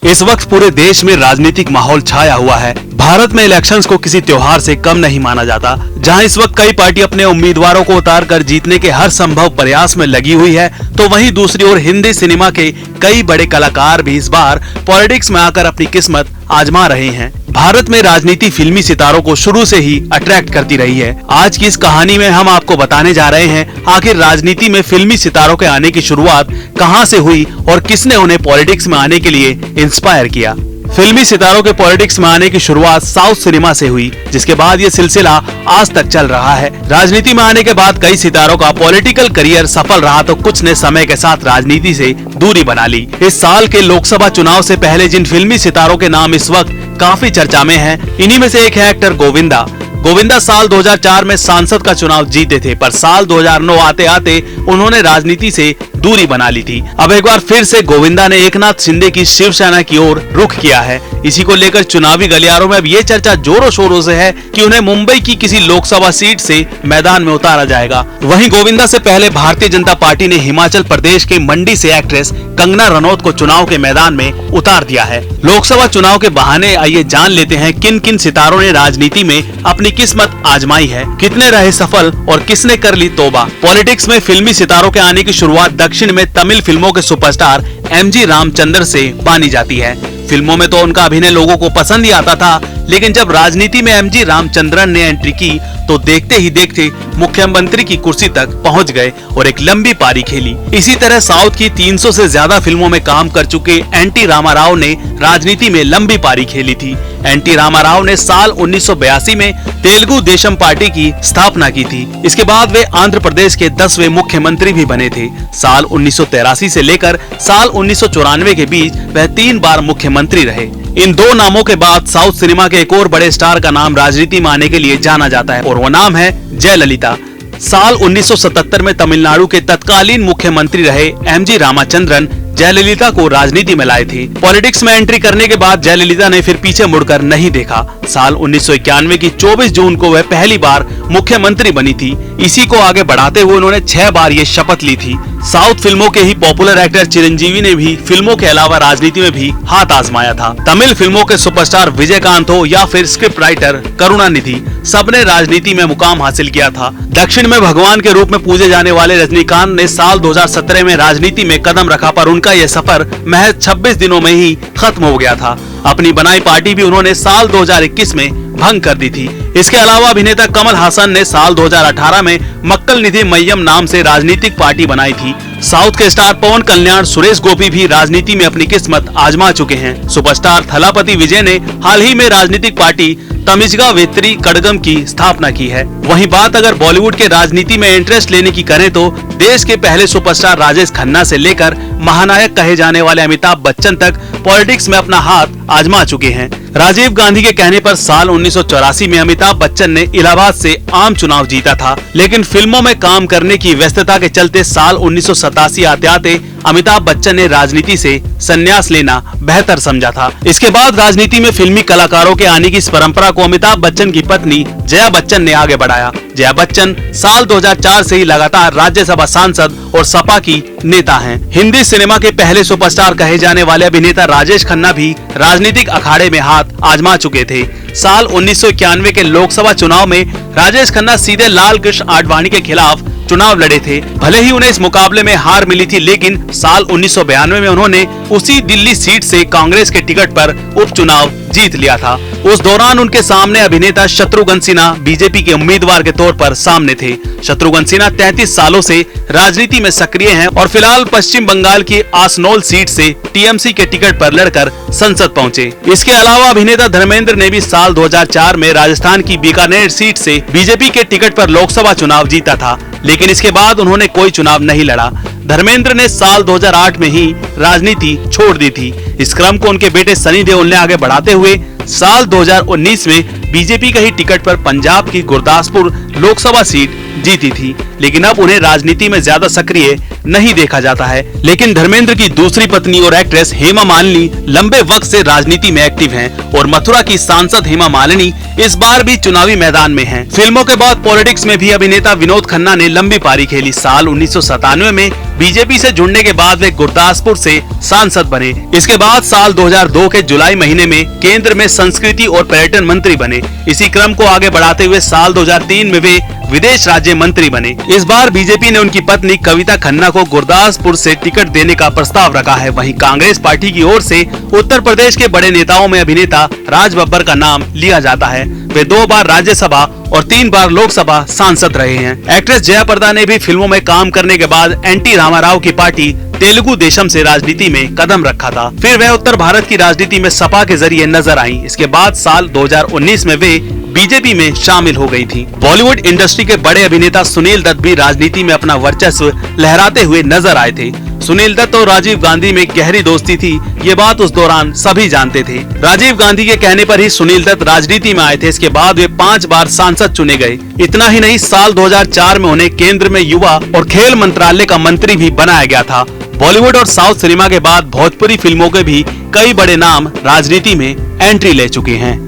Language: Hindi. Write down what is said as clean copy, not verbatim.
इस वक्त पूरे देश में राजनीतिक माहौल छाया हुआ है। भारत में इलेक्शंस को किसी त्योहार से कम नहीं माना जाता। जहां इस वक्त कई पार्टी अपने उम्मीदवारों को उतार कर जीतने के हर संभव प्रयास में लगी हुई है, तो वहीं दूसरी ओर हिंदी सिनेमा के कई बड़े कलाकार भी इस बार पॉलिटिक्स में आकर अपनी किस्मत आजमा रहे हैं। भारत में राजनीति फिल्मी सितारों को शुरू से ही अट्रैक्ट करती रही है। आज की इस कहानी में हम आपको बताने जा रहे हैं आखिर राजनीति में फिल्मी सितारों के आने की शुरुआत कहां से हुई और किसने उन्हें पॉलिटिक्स में आने के लिए इंस्पायर किया। फिल्मी सितारों के पॉलिटिक्स में आने की शुरुआत साउथ सिनेमा से हुई, जिसके बाद ये सिलसिला आज तक चल रहा है। राजनीति में आने के बाद कई सितारों का पॉलिटिकल करियर सफल रहा, तो कुछ ने समय के साथ राजनीति से दूरी बना ली। इस साल के लोकसभा चुनाव से पहले जिन फिल्मी सितारों के नाम इस वक्त काफी चर्चा में हैं, इन्हीं में से एक है एक्टर गोविंदा। गोविंदा साल 2004 में सांसद का चुनाव जीते थे, पर साल 2009 आते आते उन्होंने राजनीति से दूरी बना ली थी। अब एक बार फिर से गोविंदा ने एकनाथ शिंदे की शिवसेना की ओर रुख किया है। इसी को लेकर चुनावी गलियारों में अब ये चर्चा जोरों शोरों से है कि उन्हें मुंबई की किसी लोकसभा सीट से मैदान में उतारा जाएगा। वहीं गोविंदा से पहले भारतीय जनता पार्टी ने हिमाचल प्रदेश के मंडी से एक्ट्रेस कंगना रनौत को चुनाव के मैदान में उतार दिया है। लोकसभा चुनाव के बहाने आइए जान लेते हैं किन किन सितारों ने राजनीति में अपनी किस्मत आजमाई है, कितने रहे सफल और किसने कर ली तौबा। पॉलिटिक्स में फिल्मी सितारों के आने की शुरुआत दक्षिण में तमिल फिल्मों के सुपरस्टार एमजी रामचंद्रन से मानी जाती है। फिल्मों में तो उनका अभिनय लोगों को पसंद ही आता था, लेकिन जब राजनीति में एमजी रामचंद्रन ने एंट्री की तो देखते ही देखते मुख्यमंत्री की कुर्सी तक पहुंच गए और एक लंबी पारी खेली। इसी तरह साउथ की 300 से ज्यादा फिल्मों में काम कर चुके एनटी रामाराव ने राजनीति में लंबी पारी खेली थी। एनटी रामाराव ने साल 1982 में तेलुगु देशम पार्टी की स्थापना की थी। इसके बाद वे आंध्र प्रदेश के 10वें मुख्यमंत्री भी बने थे। साल 1983 से लेकर साल 1994 के बीच वह 3 बार मुख्यमंत्री रहे। इन दो नामों के बाद साउथ सिनेमा के एक और बड़े स्टार का नाम राजनीति में आने के लिए जाना जाता है और वो नाम है जयललिता। साल 1977 में तमिलनाडु के तत्कालीन मुख्यमंत्री रहे एमजी रामचंद्रन जयललिता को राजनीति में लाए थे। पॉलिटिक्स में एंट्री करने के बाद जयललिता ने फिर पीछे मुड़कर नहीं देखा। साल 1991 की 24 जून को वह पहली बार मुख्यमंत्री बनी थी। इसी को आगे बढ़ाते हुए उन्होंने 6 बार ये शपथ ली थी। साउथ फिल्मों के ही पॉपुलर एक्टर चिरंजीवी ने भी फिल्मों के अलावा राजनीति में भी हाथ आजमाया था। तमिल फिल्मों के सुपरस्टार विजयकांत हो या फिर स्क्रिप्ट राइटर करुणानिधि, सबने राजनीति में मुकाम हासिल किया था। दक्षिण में भगवान के रूप में पूजे जाने वाले रजनीकांत ने साल 2017 में राजनीति में कदम रखा, पर उनका यह सफर महज 26 दिनों में ही खत्म हो गया था। अपनी बनाई पार्टी भी उन्होंने साल 2021 में भंग कर दी थी। इसके अलावा अभिनेता कमल हासन ने साल 2018 में मक्कल निधि मय्यम नाम से राजनीतिक पार्टी बनाई थी। साउथ के स्टार पवन कल्याण, सुरेश गोपी भी राजनीति में अपनी किस्मत आजमा चुके हैं। सुपरस्टार थलापति विजय ने हाल ही में राजनीतिक पार्टी तमिजगा वेत्री कड़गम की स्थापना की है। वहीं बात अगर बॉलीवुड के राजनीति में इंटरेस्ट लेने की करें तो देश के पहले सुपरस्टार राजेश खन्ना से लेकर महानायक कहे जाने वाले अमिताभ बच्चन तक पॉलिटिक्स में अपना हाथ आजमा चुके हैं। राजीव गांधी के कहने पर साल 1984 में अमिताभ बच्चन ने इलाहाबाद से आम चुनाव जीता था, लेकिन फिल्मों में काम करने की व्यस्तता के चलते साल 1987 आते आते अमिताभ बच्चन ने राजनीति से संन्यास लेना बेहतर समझा था। इसके बाद राजनीति में फिल्मी कलाकारों के आने की इस परंपरा को अमिताभ बच्चन की पत्नी जया बच्चन ने आगे बढ़ाया। जया बच्चन साल 2004 से ही लगातार राज्यसभा सांसद और सपा की नेता हैं। हिंदी सिनेमा के पहले सुपरस्टार कहे जाने वाले अभिनेता राजेश खन्ना भी राजनीतिक अखाड़े में हाथ आजमा चुके थे। साल 1991 के लोकसभा चुनाव में राजेश खन्ना सीधे लाल कृष्ण आडवाणी के खिलाफ चुनाव लड़े थे। भले ही उन्हें इस मुकाबले में हार मिली थी, लेकिन साल 1992 में उन्होंने उसी दिल्ली सीट से कांग्रेस के टिकट पर उपचुनाव जीत लिया था। उस दौरान उनके सामने अभिनेता शत्रुघ्न सिन्हा बीजेपी के उम्मीदवार के तौर पर सामने थे। शत्रुघ्न सिन्हा 33 सालों से राजनीति में सक्रिय हैं और फिलहाल पश्चिम बंगाल की आसनोल सीट से टीएमसी के टिकट पर लड़कर संसद पहुंचे। इसके अलावा अभिनेता धर्मेंद्र ने भी साल 2004 में राजस्थान की बीकानेर सीट से बीजेपी के टिकट पर लोकसभा चुनाव जीता था, लेकिन इसके बाद उन्होंने कोई चुनाव नहीं लड़ा। धर्मेंद्र ने साल 2008 में ही राजनीति छोड़ दी थी। इस क्रम को उनके बेटे सनी देओल ने आगे बढ़ाते हुए साल 2019 में बीजेपी का ही टिकट पर पंजाब की गुरदासपुर लोकसभा सीट जीती थी, लेकिन अब उन्हें राजनीति में ज्यादा सक्रिय नहीं देखा जाता है। लेकिन धर्मेंद्र की दूसरी पत्नी और एक्ट्रेस हेमा मालिनी लंबे वक्त से राजनीति में एक्टिव हैं और मथुरा की सांसद हेमा मालिनी इस बार भी चुनावी मैदान में हैं। फिल्मों के बाद पॉलिटिक्स में भी अभिनेता विनोद खन्ना ने लंबी पारी खेली। साल 1997 में बीजेपी से जुड़ने के बाद वे गुरदासपुर से सांसद बने। इसके बाद साल 2002 के जुलाई महीने में केंद्र में संस्कृति और पर्यटन मंत्री बने। इसी क्रम को आगे बढ़ाते हुए साल 2003 में वे विदेश राज्य मंत्री बने। इस बार बीजेपी ने उनकी पत्नी कविता खन्ना को गुरदासपुर से टिकट देने का प्रस्ताव रखा है। वहीं कांग्रेस पार्टी की ओर से उत्तर प्रदेश के बड़े नेताओं में अभिनेता राज बब्बर का नाम लिया जाता है। वे 2 बार राज्यसभा और 3 बार लोकसभा सांसद रहे हैं। एक्ट्रेस जया प्रदा ने भी फिल्मों में काम करने के बाद एनटी रामाराव की पार्टी तेलुगु देशम से राजनीति में कदम रखा था। फिर वह उत्तर भारत की राजनीति में सपा के जरिए नजर आईं। इसके बाद साल 2019 में वे बीजेपी में शामिल हो गई थी। बॉलीवुड इंडस्ट्री के बड़े अभिनेता सुनील दत्त भी राजनीति में अपना वर्चस्व लहराते हुए नजर आए थे। सुनील दत्त और राजीव गांधी में गहरी दोस्ती थी, ये बात उस दौरान सभी जानते थे। राजीव गांधी के कहने पर ही सुनील दत्त राजनीति में आए थे। इसके बाद वे 5 बार सांसद चुने गए। इतना ही नहीं, साल 2004 में उन्हें केंद्र में युवा और खेल मंत्रालय का मंत्री भी बनाया गया था। बॉलीवुड और साउथ सिनेमा के बाद भोजपुरी फिल्मों के भी कई बड़े नाम राजनीति में एंट्री ले चुके हैं।